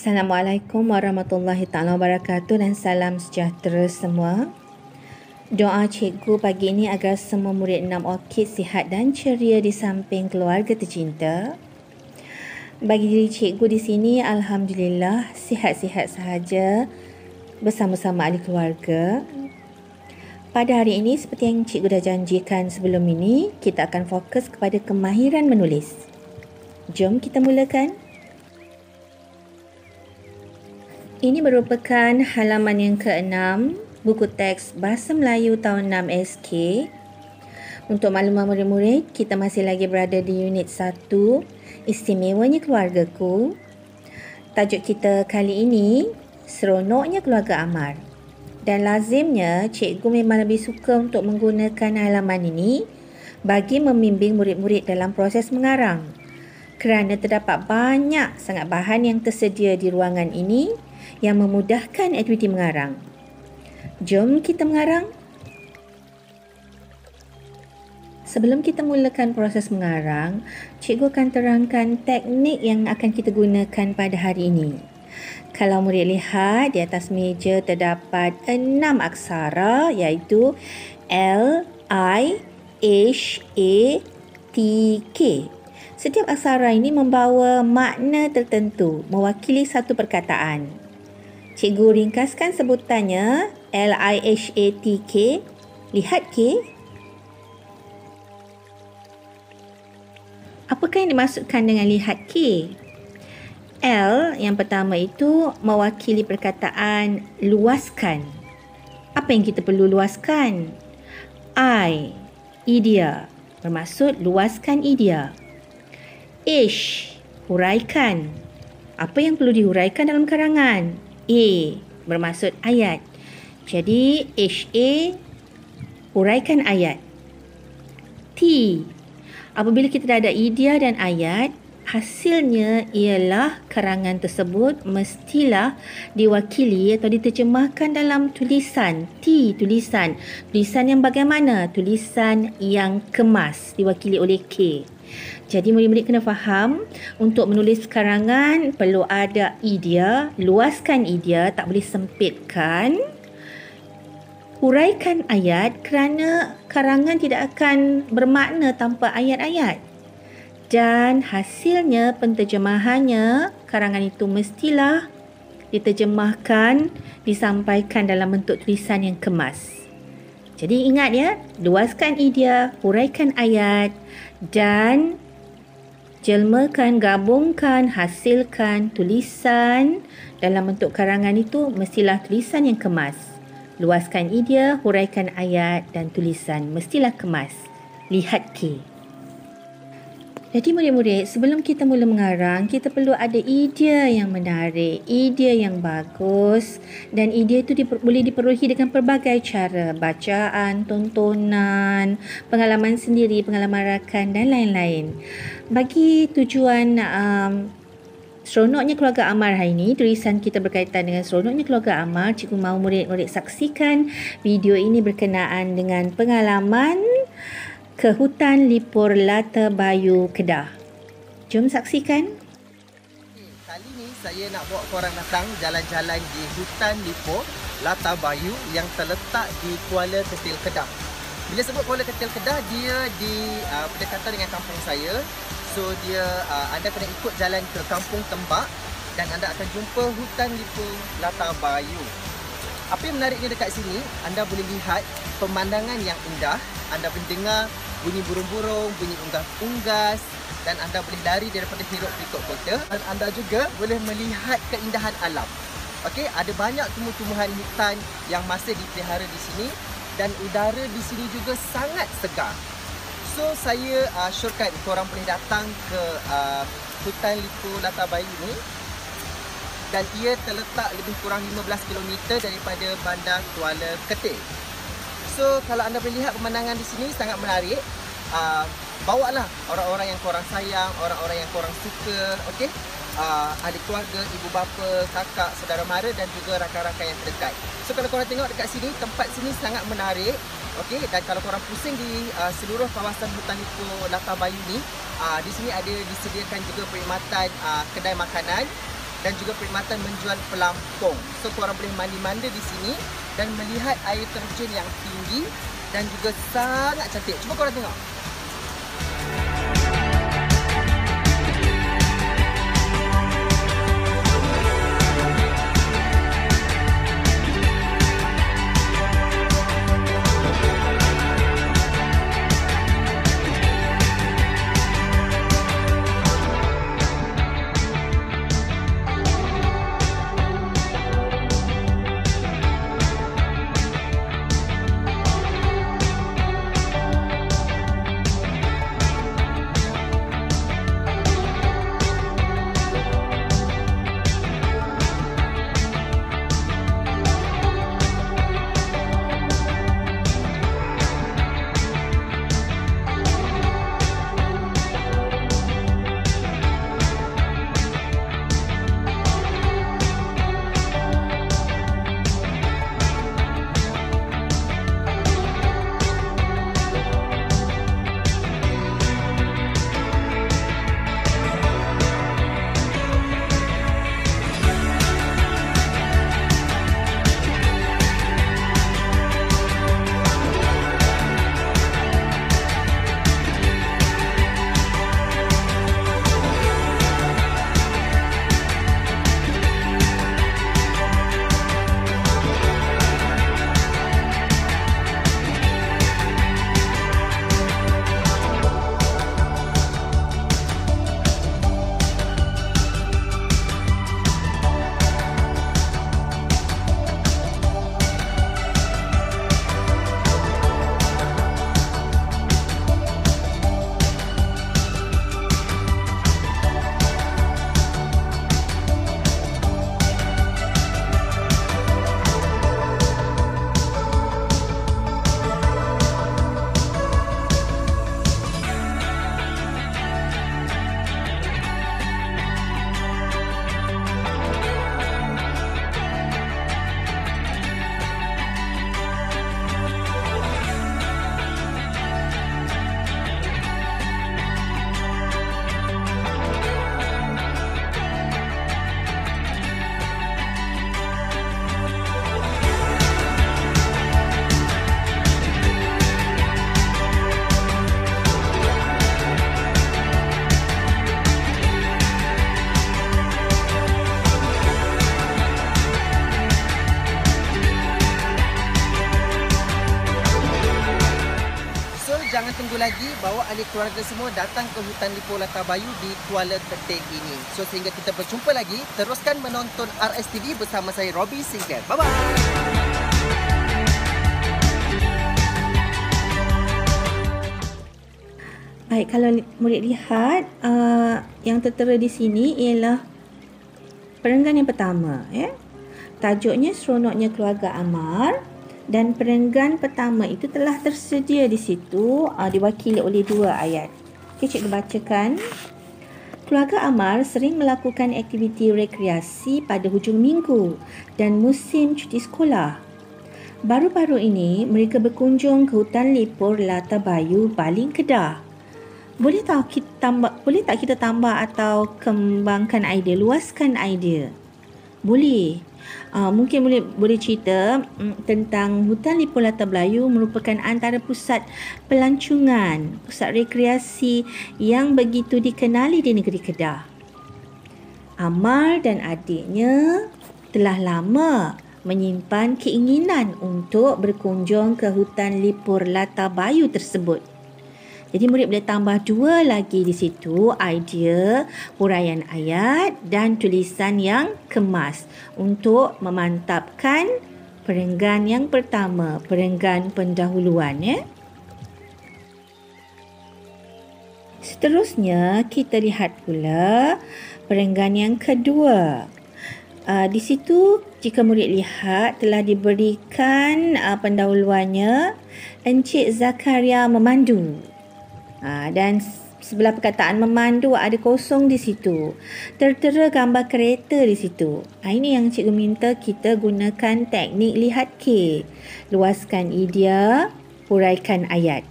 Assalamualaikum warahmatullahi taala wabarakatuh dan salam sejahtera semua. Doa cikgu pagi ini agar semua murid 6 Orchid sihat dan ceria di samping keluarga tercinta. Bagi diri cikgu di sini, alhamdulillah sihat-sihat sahaja bersama-sama ahli keluarga. Pada hari ini, seperti yang cikgu dah janjikan sebelum ini, kita akan fokus kepada kemahiran menulis. Jom kita mulakan. Ini merupakan halaman yang ke-6 buku teks Bahasa Melayu tahun 6 SK. Untuk makluman murid-murid, kita masih lagi berada di unit 1, Istimewanya Keluargaku. Tajuk kita kali ini, Seronoknya Keluarga Amar. Dan lazimnya, cikgu memang lebih suka untuk menggunakan halaman ini bagi membimbing murid-murid dalam proses mengarang. Kerana terdapat banyak sangat bahan yang tersedia di ruangan ini yang memudahkan aktiviti mengarang. Jom kita mengarang. Sebelum kita mulakan proses mengarang, cikgu akan terangkan teknik yang akan kita gunakan pada hari ini. Kalau murid lihat, di atas meja terdapat 6 aksara iaitu L, I, H, A, T, K. Setiap aksara ini membawa makna tertentu, mewakili satu perkataan. Cikgu ringkaskan sebutannya L-I-H-A-T-K. Lihat K. Apakah yang dimaksudkan dengan lihat K? L yang pertama itu mewakili perkataan luaskan. Apa yang kita perlu luaskan? I, idea, bermaksud luaskan idea. H, huraikan. Apa yang perlu dihuraikan dalam karangan? A, bermaksud ayat. Jadi, HA, huraikan ayat. T, apabila kita dah ada idea dan ayat, hasilnya ialah karangan tersebut mestilah diwakili atau diterjemahkan dalam tulisan. T, tulisan. Tulisan yang bagaimana? Tulisan yang kemas, diwakili oleh K. Jadi murid-murid kena faham, untuk menulis karangan perlu ada idea, luaskan idea, tak boleh sempitkan. Huraikan ayat kerana karangan tidak akan bermakna tanpa ayat-ayat. Dan hasilnya, penterjemahannya, karangan itu mestilah diterjemahkan, disampaikan dalam bentuk tulisan yang kemas. Jadi ingat ya, luaskan idea, huraikan ayat dan jelmakan, gabungkan, hasilkan tulisan dalam bentuk karangan itu mestilah tulisan yang kemas. Luaskan idea, huraikan ayat dan tulisan mestilah kemas. Lihat K. Jadi murid-murid, sebelum kita mula mengarang, kita perlu ada idea yang menarik, idea yang bagus, dan idea itu boleh diperolehi dengan pelbagai cara, bacaan, tontonan, pengalaman sendiri, pengalaman rakan dan lain-lain. Bagi tujuan seronoknya keluarga Amar hari ini, tulisan kita berkaitan dengan seronoknya keluarga Amar, cikgu mahu murid-murid saksikan video ini berkenaan dengan pengalaman ke hutan Lipur Lata Bayu, Kedah. Jom saksikan. Kali ni saya nak bawa korang datang jalan-jalan di hutan Lipur Lata Bayu yang terletak di Kuala Ketil, Kedah. Bila sebut Kuala Ketil, Kedah, dia di berdekatan dengan kampung saya. So dia anda kena ikut jalan ke Kampung Tembak dan anda akan jumpa hutan Lipur Lata Bayu. Apa yang menariknya dekat sini, anda boleh lihat pemandangan yang indah, anda mendengar bunyi burung-burung, bunyi unggas-unggas dan anda boleh lari daripada hiruk pikuk kota dan anda juga boleh melihat keindahan alam. Okey, ada banyak tumbuh-tumbuhan hutan yang masih dipelihara di sini dan udara di sini juga sangat segar. So saya syorkan korang boleh datang ke hutan Lipur Lata Bayu ni. Dan ia terletak lebih kurang 15 km daripada bandar Kuala Ketil. So kalau anda boleh lihat pemandangan di sini sangat menarik. Bawalah orang-orang yang korang sayang, orang-orang yang korang suka, okey? Ahli keluarga, ibu bapa, kakak, saudara mara dan juga rakan-rakan yang terdekat. So kalau korang tengok dekat sini, tempat sini sangat menarik. Okey, dan kalau korang pusing di seluruh kawasan hutan Lipur Lata Bayu ni, di sini ada disediakan juga perkhidmatan kedai makanan. dan juga perkhidmatan menjual pelampung. So korang boleh mandi-manda di sini dan melihat air terjun yang tinggi dan juga sangat cantik. Cuba korang tengok. Jangan tunggu lagi, bawa ahli keluarga semua datang ke hutan Lipur Latabayu di Kuala Keting ini. So sehingga kita berjumpa lagi, teruskan menonton RSTV bersama saya Robbie Sinclair. Bye bye. Baik, kalau murid lihat yang tertera di sini ialah perenggan yang pertama, ya. Tajuknya Seronoknya Keluarga Amar. Dan perenggan pertama itu telah tersedia di situ, diwakili oleh 2 ayat. Okay, cikgu bacakan. Keluarga Amar sering melakukan aktiviti rekreasi pada hujung minggu dan musim cuti sekolah. Baru-baru ini, mereka berkunjung ke hutan Lipur Latabayu, Baling, Kedah. Boleh tak kita tambah atau kembangkan idea, luaskan idea? Boleh. Mungkin boleh cerita tentang hutan Lipur Latabayu merupakan antara pusat pelancongan, pusat rekreasi yang begitu dikenali di negeri Kedah. Amar dan adiknya telah lama menyimpan keinginan untuk berkunjung ke hutan Lipur Latabayu tersebut. Jadi murid boleh tambah 2 lagi di situ, idea, huraian ayat dan tulisan yang kemas untuk memantapkan perenggan yang pertama, perenggan pendahuluan, ya. Seterusnya kita lihat pula perenggan yang kedua. Di situ jika murid lihat telah diberikan pendahuluannya Encik Zakaria memandu. Dan sebelah perkataan memandu ada kosong di situ. Tertera gambar kereta di situ. Ini yang cikgu minta kita gunakan teknik lihat K. Luaskan idea, huraikan ayat.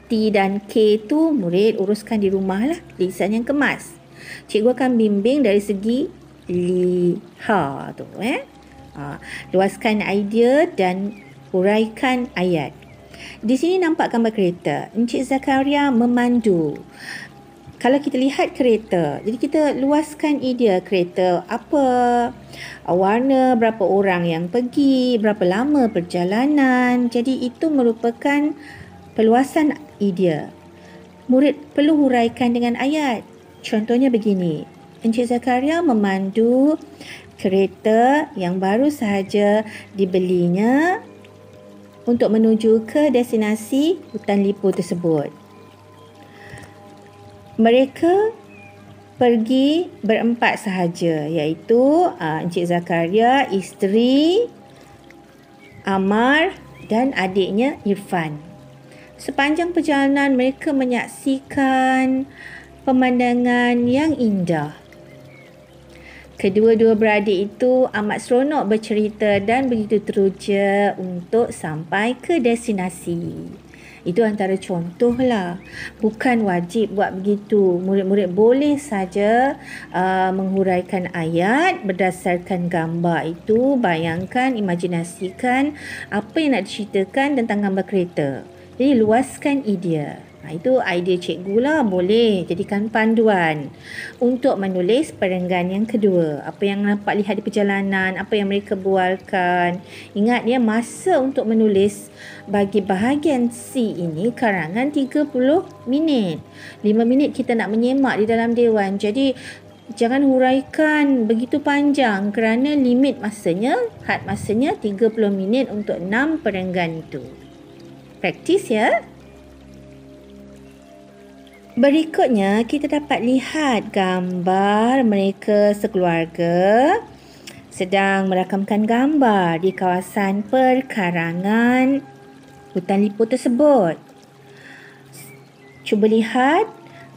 T dan K tu murid uruskan di rumah lah. Lisan yang kemas. Cikgu akan bimbing dari segi liha tu. Luaskan idea dan huraikan ayat. Di sini nampak gambar kereta. Encik Zakaria memandu. Kalau kita lihat kereta, jadi kita luaskan idea kereta, apa warna, berapa orang yang pergi, berapa lama perjalanan. Jadi itu merupakan perluasan idea. Murid perlu huraikan dengan ayat. Contohnya begini. Encik Zakaria memandu kereta yang baru sahaja dibelinya untuk menuju ke destinasi hutan lipo tersebut. Mereka pergi berempat sahaja, iaitu Encik Zakaria, isteri, Amar dan adiknya Irfan. Sepanjang perjalanan mereka menyaksikan pemandangan yang indah. Kedua-dua beradik itu amat seronok bercerita dan begitu teruja untuk sampai ke destinasi. Itu antara contoh lah. Bukan wajib buat begitu. Murid-murid boleh saja menghuraikan ayat berdasarkan gambar itu. Bayangkan, imajinasikan apa yang nak diceritakan tentang gambar kereta. Jadi luaskan idea. Itu idea cikgu lah, boleh jadikan panduan untuk menulis perenggan yang kedua. Apa yang nampak lihat di perjalanan, apa yang mereka bualkan. Ingat ya, masa untuk menulis bagi bahagian C ini karangan 30 minit. 5 minit kita nak menyemak di dalam dewan. Jadi jangan huraikan begitu panjang kerana limit masanya, had masanya 30 minit untuk 6 perenggan itu. Praktis ya. Berikutnya, kita dapat lihat gambar mereka sekeluarga sedang merakamkan gambar di kawasan perkarangan hutan lipo tersebut. Cuba lihat,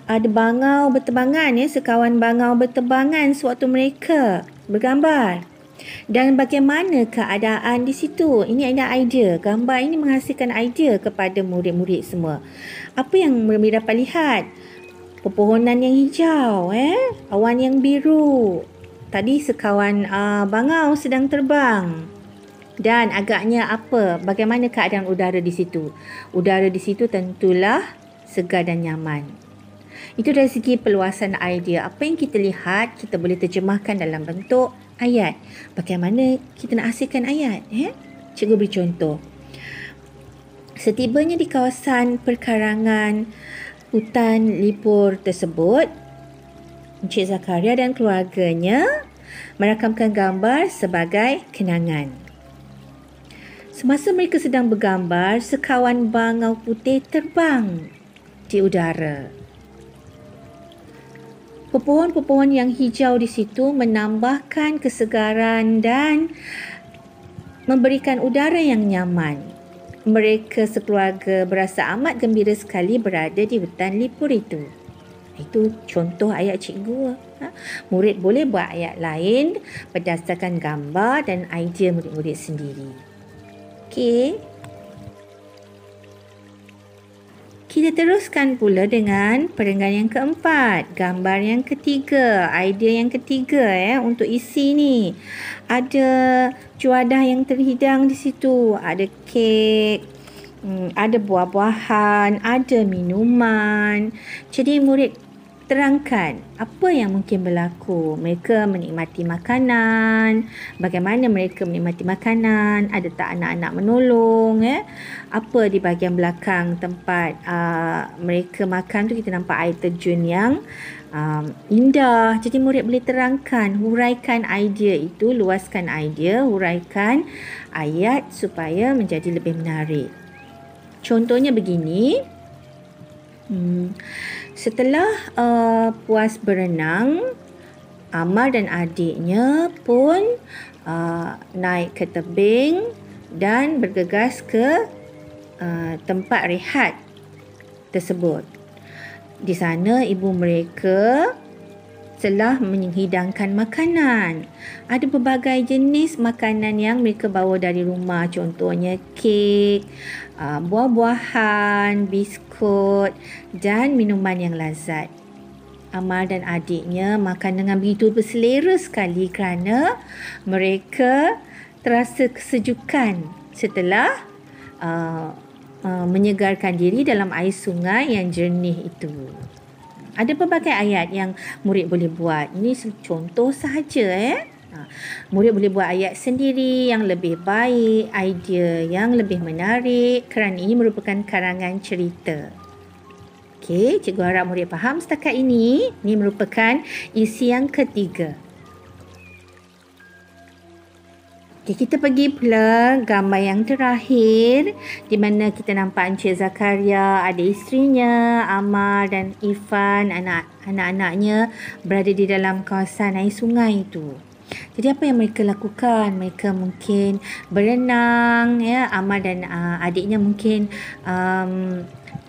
ada bangau bertebangan ya, sekawan bangau bertebangan sewaktu mereka bergambar. Dan bagaimana keadaan di situ? Ini ada idea. Gambar ini menghasilkan idea kepada murid-murid semua. Apa yang mereka dapat lihat? Pepohonan yang hijau, awan yang biru. Tadi sekawan bangau sedang terbang. Dan agaknya apa? Bagaimana keadaan udara di situ? Udara di situ tentulah segar dan nyaman. Itu dari segi perluasan idea. Apa yang kita lihat, kita boleh terjemahkan dalam bentuk ayat. Bagaimana kita nak hasilkan ayat? Cikgu beri contoh. Setibanya di kawasan perkarangan hutan lipo tersebut, Encik Zakaria dan keluarganya merakamkan gambar sebagai kenangan. Semasa mereka sedang bergambar, sekawan bangau putih terbang di udara. Pepohon-pepohon yang hijau di situ menambahkan kesegaran dan memberikan udara yang nyaman. Mereka sekeluarga berasa amat gembira sekali berada di hutan lipo itu. Itu contoh ayat cikgu. Murid boleh buat ayat lain berdasarkan gambar dan idea murid-murid sendiri. Okey. Kita teruskan pula dengan perenggan yang keempat, gambar yang ketiga, idea yang ketiga untuk isi ni. Ada juadah yang terhidang di situ, ada kek, ada buah-buahan, ada minuman. Jadi murid terangkan apa yang mungkin berlaku. Mereka menikmati makanan, bagaimana mereka menikmati makanan, ada tak anak-anak menolong, apa di bahagian belakang tempat mereka makan tu kita nampak air terjun yang indah. Jadi murid boleh terangkan, huraikan idea itu, luaskan idea, huraikan ayat supaya menjadi lebih menarik. Contohnya begini. Setelah puas berenang, Amar dan adiknya pun naik ke tebing dan bergegas ke tempat rehat tersebut. Di sana ibu mereka telah menghidangkan makanan. Ada berbagai jenis makanan yang mereka bawa dari rumah. Contohnya kek, buah-buahan, biskut dan minuman yang lazat. Amar dan adiknya makan dengan begitu berselera sekali kerana mereka terasa kesejukan setelah menyegarkan diri dalam air sungai yang jernih itu. Ada pelbagai ayat yang murid boleh buat. Ini contoh sahaja. Murid boleh buat ayat sendiri yang lebih baik, idea yang lebih menarik kerana ini merupakan karangan cerita. Okey, cikgu harap murid faham setakat ini. Ini merupakan isi yang ketiga. Okey, kita pergi pula gambar yang terakhir di mana kita nampak Encik Zakaria, adik isterinya, Amar dan Ifan, anak-anaknya berada di dalam kawasan air sungai itu. Jadi apa yang mereka lakukan? Mereka mungkin berenang, ya. Amar dan adiknya mungkin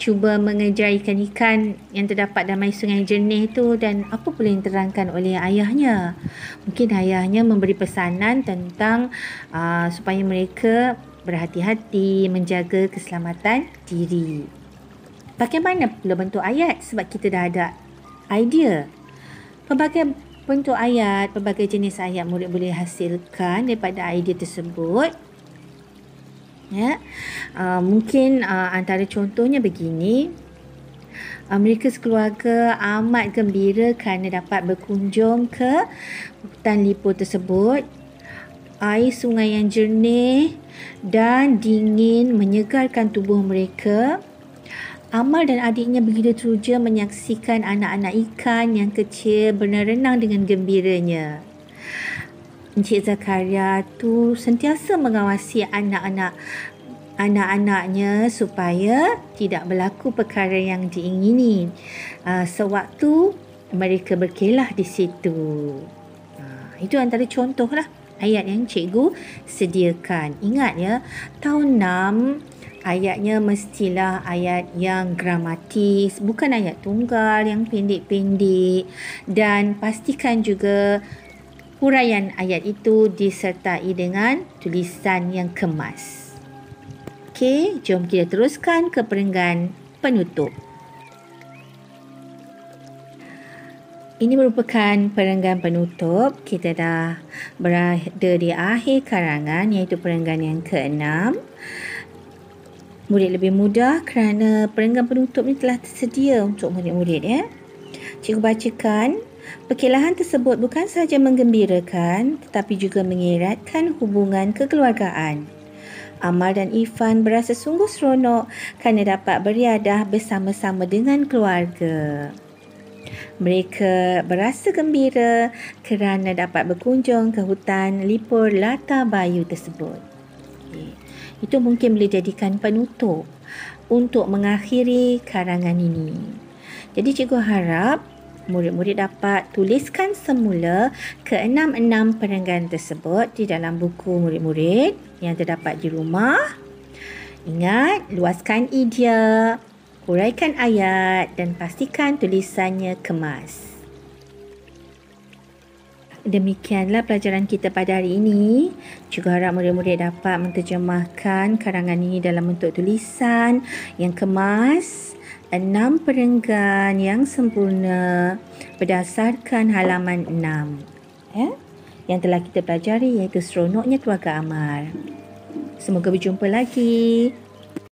cuba mengejar ikan-ikan yang terdapat dalam air sungai jernih itu, dan apa pula yang diterangkan oleh ayahnya? Mungkin ayahnya memberi pesanan tentang supaya mereka berhati-hati menjaga keselamatan diri. Bagaimana pula bentuk ayat? Sebab kita dah ada idea. Pelbagai bentuk ayat, pelbagai jenis ayat murid boleh hasilkan daripada idea tersebut. Ya, mungkin antara contohnya begini. Mereka sekeluarga amat gembira kerana dapat berkunjung ke hutan lipo tersebut. Air sungai yang jernih dan dingin menyegarkan tubuh mereka. Amar dan adiknya begitu teruja menyaksikan anak-anak ikan yang kecil berenang dengan gembiranya. Encik Zakaria tu sentiasa mengawasi anak-anaknya supaya tidak berlaku perkara yang diingini sewaktu mereka berkelah di situ. Itu antara contohlah ayat yang cikgu sediakan. Ingat ya, tahun 6 ayatnya mestilah ayat yang gramatis, bukan ayat tunggal yang pendek-pendek, dan pastikan juga huraian ayat itu disertai dengan tulisan yang kemas. Okey, jom kita teruskan ke perenggan penutup. Ini merupakan perenggan penutup. Kita dah berada di akhir karangan, iaitu perenggan yang ke-6. Murid lebih mudah kerana perenggan penutup ini telah tersedia untuk murid-murid, ya. Cikgu bacakan. Perkelahan tersebut bukan sahaja menggembirakan tetapi juga mengeratkan hubungan kekeluargaan. Amar dan Ifan berasa sungguh seronok kerana dapat beriadah bersama-sama dengan keluarga. Mereka berasa gembira kerana dapat berkunjung ke hutan Lipur Lata Bayu tersebut. Itu mungkin boleh jadikan penutup untuk mengakhiri karangan ini. Jadi cikgu harap murid-murid dapat tuliskan semula ke-6 perenggan tersebut di dalam buku murid-murid yang terdapat di rumah. Ingat, luaskan idea, huraikan ayat dan pastikan tulisannya kemas. Demikianlah pelajaran kita pada hari ini. Juga harap murid-murid dapat menterjemahkan karangan ini dalam bentuk tulisan yang kemas. 6 perenggan yang sempurna berdasarkan halaman 6 yang telah kita pelajari, iaitu seronoknya keluarga Amar. Semoga berjumpa lagi.